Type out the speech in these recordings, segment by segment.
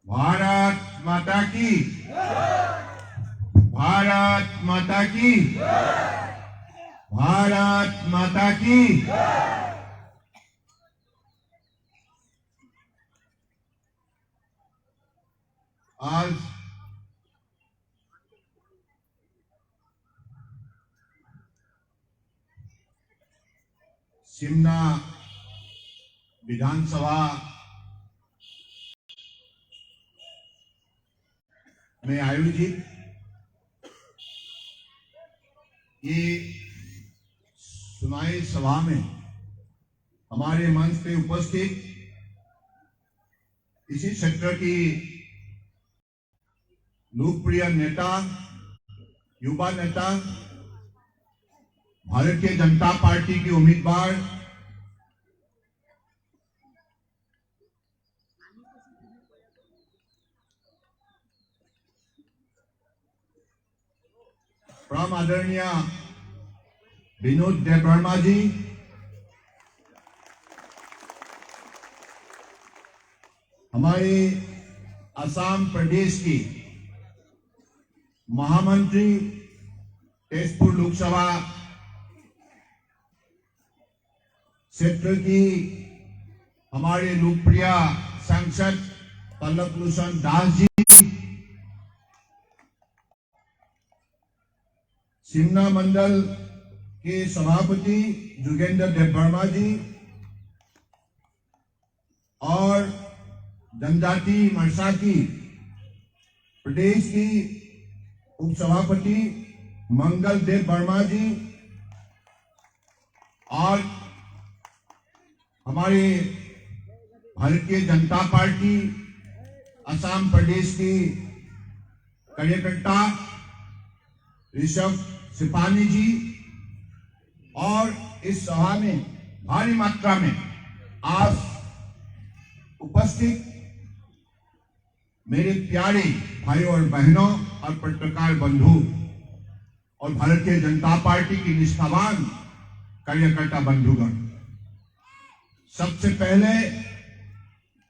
भारत माता की, भारत माता की, भारत माता की। आज सिमना विधानसभा में आयोजित ये सुनाई सभा में हमारे मंच पे उपस्थित इसी क्षेत्र की लोकप्रिय नेता, युवा नेता, भारतीय जनता पार्टी की उम्मीदवार परम आदरणीय विनोद देबबर्मा जी, हमारे असम प्रदेश की महामंत्री, तेजपुर लोकसभा क्षेत्र की हमारे लोकप्रिय सांसद पल्लव लोचन दास जी, सिमना मंडल के सभापति जोगेंद्र देबबर्मा जी और जनजाति मरसा की प्रदेश की उपसभापति मंगल देबबर्मा जी और हमारे भारतीय जनता पार्टी असम प्रदेश की कार्यकर्ता ऋषभ सिपानी जी और इस सभा में भारी मात्रा में आज उपस्थित मेरे प्यारे भाइयों और बहनों और पत्रकार बंधु और भारतीय जनता पार्टी की निष्ठावान कार्यकर्ता बंधुगण, सबसे पहले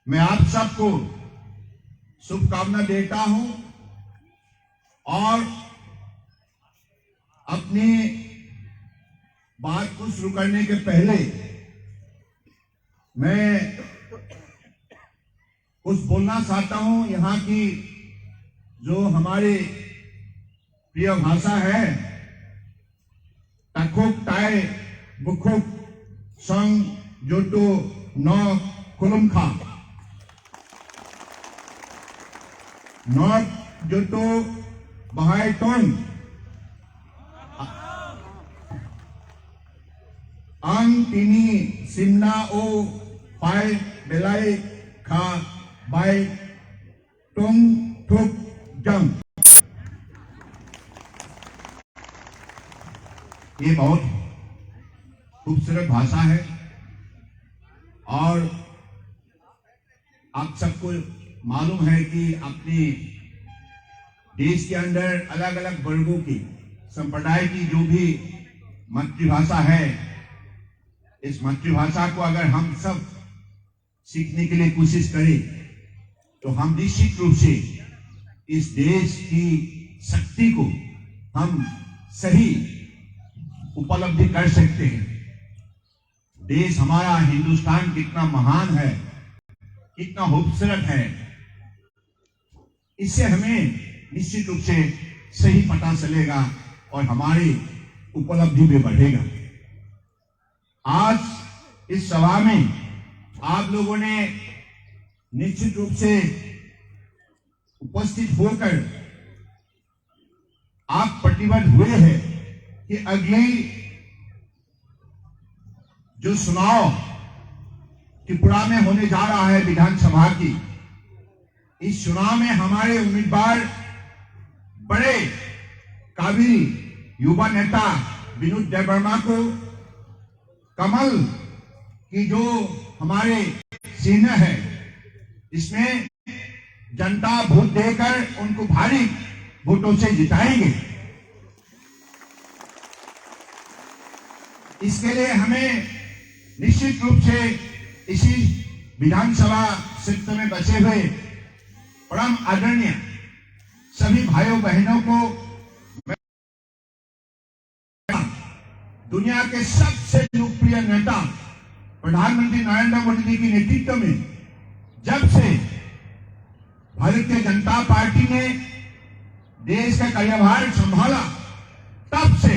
मैं आप सबको शुभकामना देता हूं और अपनी बात को शुरू करने के पहले मैं कुछ बोलना चाहता हूं। यहाँ की जो हमारी प्रिय भाषा है, तकुक टाई बुकुक संग जोटो नौ कुलुमखा, नॉट जोटो बहाई tone ang tini simna o pai belai kha bai tong thuk jang। ये बहुत खूबसूरत भाषा है और आप सबको मालूम है कि अपने देश के अंदर अलग अलग वर्गों की संप्रदाय की जो भी मातृभाषा है, इस मातृभाषा को अगर हम सब सीखने के लिए कोशिश करें तो हम निश्चित रूप से इस देश की शक्ति को हम सही उपलब्धि कर सकते हैं। देश हमारा हिंदुस्तान कितना महान है, कितना खूबसूरत है, इससे हमें निश्चित रूप से सही पता चलेगा और हमारी उपलब्धि भी बढ़ेगा। आज इस सभा में आप लोगों ने निश्चित रूप से उपस्थित होकर आप प्रतिबद्ध हुए हैं कि अगली जो चुनाव त्रिपुरा में होने जा रहा है विधानसभा की, इस चुनाव में हमारे उम्मीदवार बड़े काबिल युवा नेता विनोद देबबर्मा को कमल की जो हमारे चिन्ह है इसमें जनता वोट देकर उनको भारी वोटों से जिताएंगे। इसके लिए हमें निश्चित रूप से इसी विधानसभा क्षेत्र में बचे हुए परम आदरणीय सभी भाइयों बहनों को दुनिया के सबसे लोकप्रिय नेता प्रधानमंत्री नरेंद्र मोदी जी के नेतृत्व में जब से भारतीय जनता पार्टी ने देश का कार्यभार संभाला, तब से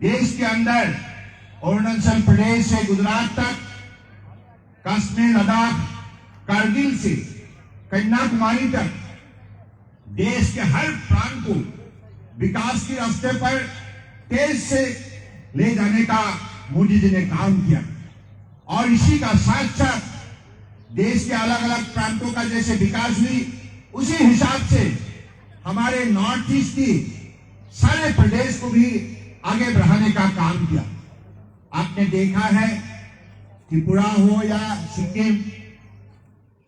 देश के अंदर अरुणाचल प्रदेश से गुजरात तक, कश्मीर, लद्दाख, कारगिल से कन्याकुमारी तक देश के हर प्रांत को विकास के रास्ते पर तेज से ले जाने का मोदी जी ने काम किया। और इसी का साथ साथ देश के अलग अलग प्रांतों का जैसे विकास हुई, उसी हिसाब से हमारे नॉर्थ ईस्ट की सारे प्रदेश को भी आगे बढ़ाने का काम किया। आपने देखा है त्रिपुरा हो या सिक्किम,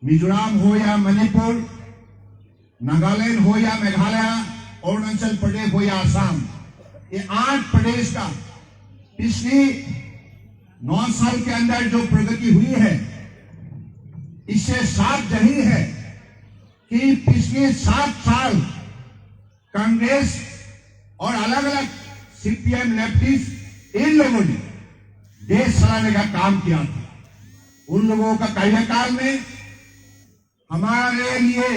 मिजोरम हो या मणिपुर, नागालैंड हो या मेघालय, अरुणाचल प्रदेश हो या असम, ये 8 प्रदेश का पिछली 9 साल के अंदर जो प्रगति हुई है, इससे साफ जाहिर है कि पिछले 7 साल कांग्रेस और अलग अलग सीपीएम लेफ्टिस्ट इन लोगों ने देश चलाने का काम किया था। उन लोगों का कार्यकाल में हमारे लिए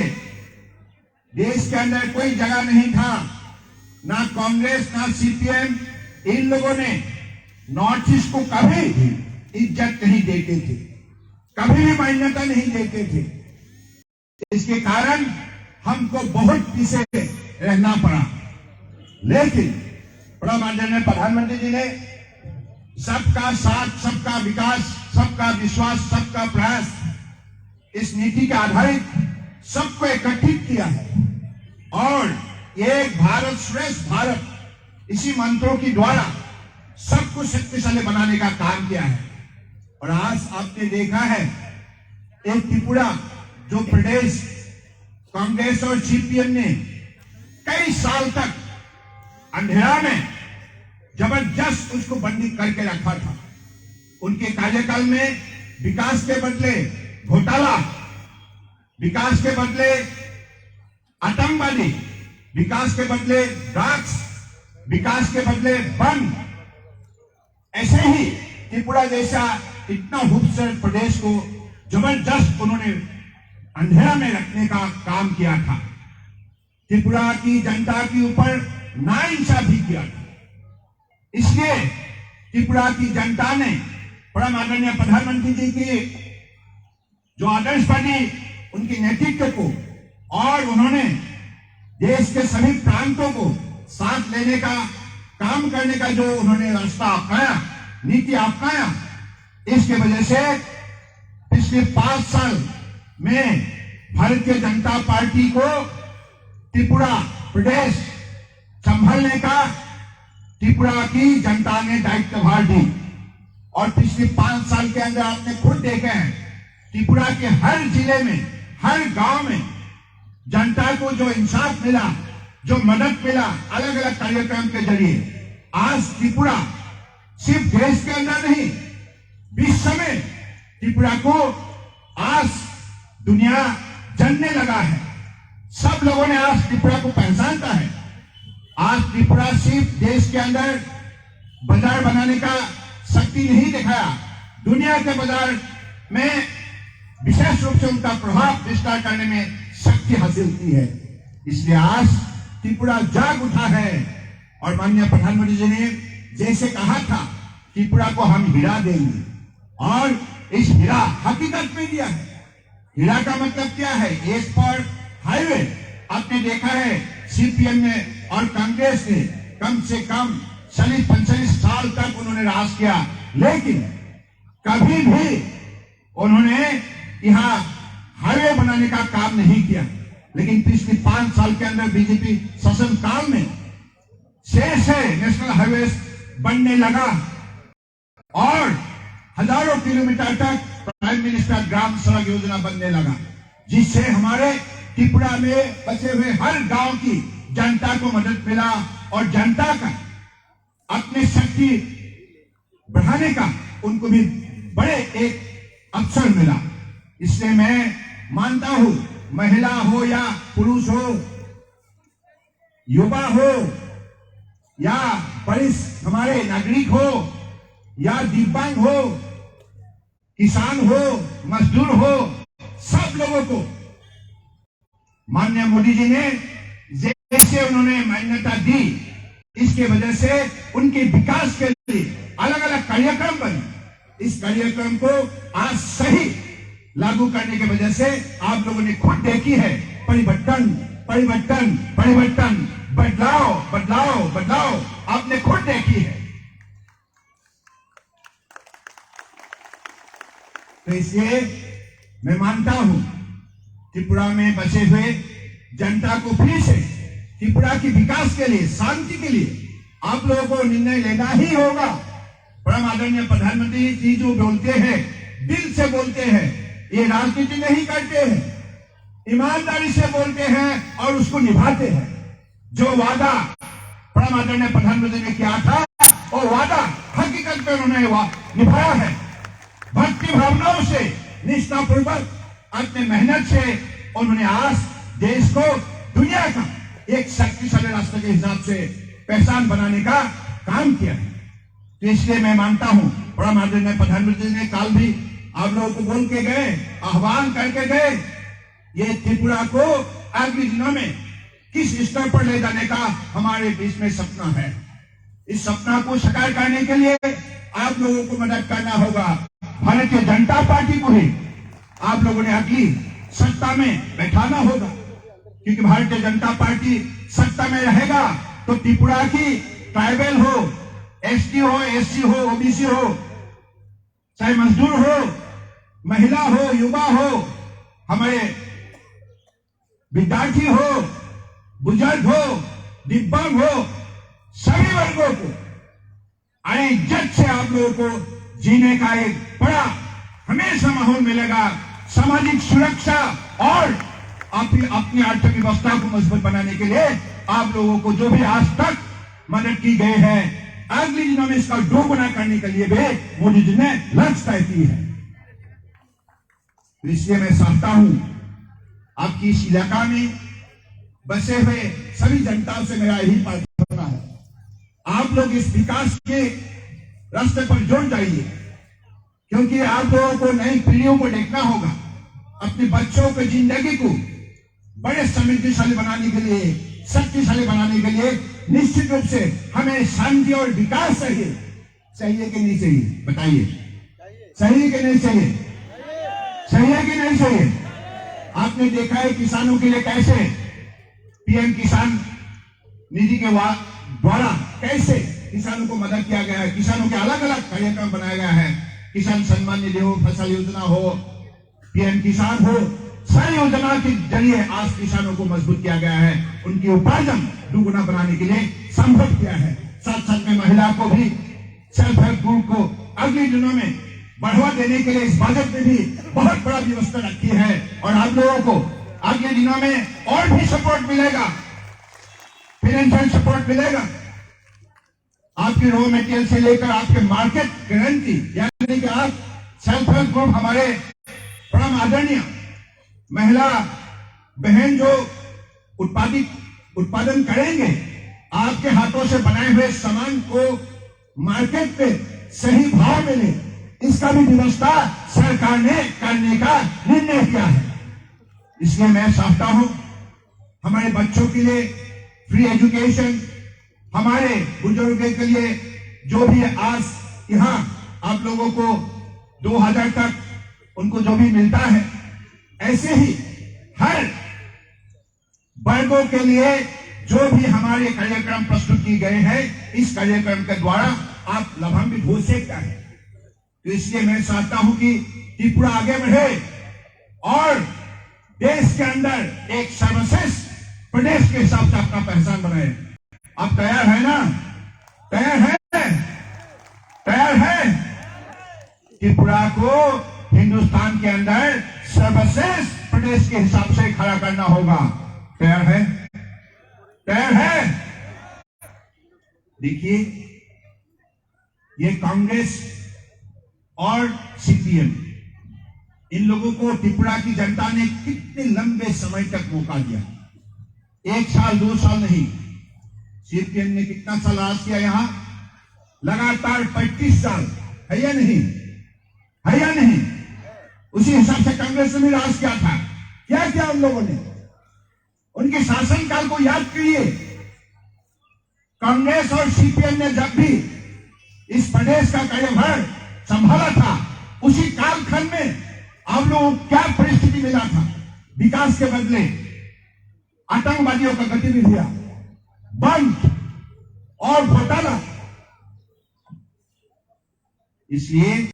देश के अंदर कोई जगह नहीं था। ना कांग्रेस ना सीपीएम इन लोगों ने नॉर्थ ईस्ट को कभी इज्जत नहीं देते थे, कभी भी मान्यता नहीं देते थे। इसके कारण हमको बहुत पीछे रहना पड़ा। लेकिन माननीय प्रधानमंत्री जी ने सबका साथ, सबका विकास, सबका विश्वास, सबका प्रयास, इस नीति के आधारित सबको एकत्रित किया है और एक भारत श्रेष्ठ भारत, इसी मंत्रों के द्वारा सबको शक्तिशाली बनाने का काम किया है। और आज आपने देखा है एक त्रिपुरा जो प्रदेश कांग्रेस और सीपीएम ने कई साल तक अंधेरा में जबरदस्त उसको बंदी करके रखा था। उनके कार्यकाल में विकास के बदले घोटाला, विकास के बदले आतंकवादी, विकास के बदले ड्रग्स, विकास के बदले बम, ऐसे ही त्रिपुरा जैसा इतना खूबसूरत प्रदेश को जबरदस्त उन्होंने अंधेरा में रखने का काम किया था। त्रिपुरा की जनता के ऊपर नाइंसाफी किया था। इसलिए त्रिपुरा की जनता ने परम आदरणीय प्रधानमंत्री जी की जो आदर्शवादी उनके नेतृत्व को और उन्होंने देश के सभी प्रांतों को साथ लेने का काम करने का जो उन्होंने रास्ता अपनाया, नीति अपनाया, इसके वजह से पिछले 5 साल में भारतीय जनता पार्टी को त्रिपुरा प्रदेश संभालने का त्रिपुरा की जनता ने दायित्वभार दी। और पिछले 5 साल के अंदर आपने खुद देखे हैं त्रिपुरा के हर जिले में, हर गांव में जनता को जो इंसाफ मिला, जो मदद मिला अलग अलग कार्यक्रम के जरिए, आज त्रिपुरा सिर्फ देश के अंदर नहीं, विश्व में त्रिपुरा को आज दुनिया जानने लगा है। सब लोगों ने आज त्रिपुरा को पहचानता है। आज त्रिपुरा सिर्फ देश के अंदर बाजार बनाने का शक्ति नहीं दिखाया, दुनिया के बाजार में विशेष रूप से उनका प्रभाव विस्तार करने में शक्ति हासिल की है। इसलिए आज त्रिपुरा जाग उठा है और माननीय प्रधानमंत्री जी ने जैसे कहा था, त्रिपुरा को हम हीरा देंगे और इस हीरा हकीकत में दिया है। हीरा का मतलब क्या है? एक पर हाईवे आपने देखा है, सीपीएम ने और कांग्रेस ने कम से कम 40-45 साल तक उन्होंने राज किया, लेकिन कभी भी उन्होंने यहाँ हाईवे बनाने का काम नहीं किया। लेकिन पिछले 5 साल के अंदर बीजेपी शासन काल में शेष है नेशनल हाईवे बनने लगा और हजारों किलोमीटर तक प्राइम मिनिस्टर ग्राम सड़क योजना बनने लगा, जिससे हमारे त्रिपुरा में बचे हुए हर गांव की जनता को मदद मिला और जनता का अपनी शक्ति बढ़ाने का उनको भी बड़े एक अवसर मिला। इसलिए मैं मानता हूं, महिला हो या पुरुष हो, युवा हो या वरिष्ठ हमारे नागरिक हो या दिव्यांग हो, किसान हो, मजदूर हो, सब लोगों को माननीय मोदी जी ने जैसे उन्होंने मान्यता दी, इसके वजह से उनके विकास के लिए अलग अलग कार्यक्रम बने। इस कार्यक्रम को आज सही लागू करने की वजह से आप लोगों ने खुद देखी है परिवर्तन, परिवर्तन, परिवर्तन, बदलाव, बदलाव, बदलाव आपने खुद देखी है। तो इसलिए मैं मानता हूं, त्रिपुरा में बचे हुए जनता को फिर से त्रिपुरा के विकास के लिए, शांति के लिए आप लोगों को निर्णय लेना ही होगा। परम आदरणीय प्रधानमंत्री जी जो बोलते हैं, दिल से बोलते हैं, ये राजनीति नहीं करते हैं, ईमानदारी से बोलते हैं और उसको निभाते हैं। जो वादा परम आदरणीय प्रधानमंत्री ने किया था, वो वादा हकीकत में उन्होंने निभाया है। भक्ति भावनाओं से, निष्ठापूर्वक, अपने मेहनत से उन्होंने आज देश को दुनिया का एक शक्तिशाली राष्ट्र के हिसाब से पहचान बनाने का काम किया है। तो इसलिए मैं मानता हूं, परम आदरणीय प्रधानमंत्री ने कल भी आप लोगों को बोल के गए, आह्वान करके गए, ये त्रिपुरा को अगले दिनों में किस स्तर पर ले जाने का हमारे बीच में सपना है। इस सपना को साकार करने के लिए आप लोगों को मदद करना होगा। भारतीय जनता पार्टी को ही आप लोगों ने अगली सत्ता में बैठाना होगा, क्योंकि भारतीय जनता पार्टी सत्ता में रहेगा तो त्रिपुरा की ट्राइबल हो, एसटी हो, एससी हो, ओबीसी हो, चाहे मजदूर हो, महिला हो, युवा हो, हमारे विद्यार्थी हो, बुजुर्ग हो, दिव्यांग हो, सभी वर्गों को अरे इज्जत से आप लोगों को जीने का एक बड़ा हमेशा माहौल मिलेगा। सामाजिक सुरक्षा और अपनी आर्थिक व्यवस्था को मजबूत बनाने के लिए आप लोगों को जो भी आज तक मदद की गई है, अगले दिनों में इसका दोगुना करने के लिए भी मोदी जी ने लक्ष्य तय की है। इसलिए मैं चाहता हूं, आपकी इस इलाका में बसे हुए सभी जनताओं से मेरा यही प्रार्थना है, आप लोग इस विकास के रास्ते पर जुड़ जाइए, क्योंकि आप लोगों को नई पीढ़ियों को देखना होगा। अपने बच्चों की जिंदगी को बड़े समृद्धिशाली बनाने के लिए, शक्तिशाली बनाने के लिए निश्चित रूप से हमें शांति और विकास चाहिए। चाहिए कि नहीं चाहिए? बताइए, चाहिए कि नहीं चाहिए? चाहिए कि नहीं चाहिए? आपने देखा है किसानों के लिए कैसे पीएम किसान निधि के द्वारा कैसे किसानों को मदद किया गया है। किसानों के अलग अलग कार्यक्रम बनाया गया है, किसान सम्मान निधि हो, फसल योजना हो, पीएम किसान हो, सारी योजना के जरिए आज किसानों को मजबूत किया गया है, उनकी उपार्जन दुगुना बनाने के लिए संभव किया है। साथ साथ में महिला को भी सेल्फ हेल्प ग्रुप को अगले दिनों में बढ़ावा देने के लिए इस बजट में भी बहुत बड़ा व्यवस्था रखी है और आप लोगों को अगले दिनों में और भी सपोर्ट मिलेगा। फाइनेंशियल सपोर्ट मिलेगा, आपकी रॉ मटेरियल से लेकर आपके मार्केट गारंटी, यानी कि आप सेल्फ हेल्प ग्रुप हमारे परम आदरणीय महिला बहन जो उत्पादन करेंगे, आपके हाथों से बनाए हुए सामान को मार्केट पे सही भाव मिले, इसका भी व्यवस्था सरकार ने करने का निर्णय किया है। इसलिए मैं चाहता हूं हमारे बच्चों के लिए फ्री एजुकेशन, हमारे बुजुर्गों के लिए जो भी आज यहां आप लोगों को 2000 तक उनको जो भी मिलता है, ऐसे ही हर वर्गों के लिए जो भी हमारे कार्यक्रम प्रस्तुत किए गए हैं, इस कार्यक्रम के द्वारा आप लाभान्वित हो सकते हैं। तो इसलिए मैं चाहता हूं कि त्रिपुरा आगे बढ़े और देश के अंदर एक सर्वश्रेष्ठ प्रदेश के हिसाब से अपना पहचान बनाए। आप तैयार है ना? तैयार है? तैयार है? त्रिपुरा को हिंदुस्तान के अंदर सर्वश्रेष्ठ प्रदेश के हिसाब से खड़ा करना होगा। तैयार है? तैयार है? देखिए, ये कांग्रेस और सीपीएम, इन लोगों को त्रिपुरा की जनता ने कितने लंबे समय तक मौका दिया, 1 साल 2 साल नहीं। सीपीएम ने कितना साल राज किया यहां? लगातार 35 साल, है या नहीं? है या नहीं? उसी हिसाब से कांग्रेस ने भी राज किया था। क्या किया उन लोगों ने? उनके शासनकाल को याद करिए। कांग्रेस और सीपीएम ने जब भी इस प्रदेश का कार्यभार संभाला था, उसी कालखंड में आप लोगों को क्या परिस्थिति मिला था? विकास के बदले आतंकवादियों का गतिविधियां, बंद और घोटाला। इसलिए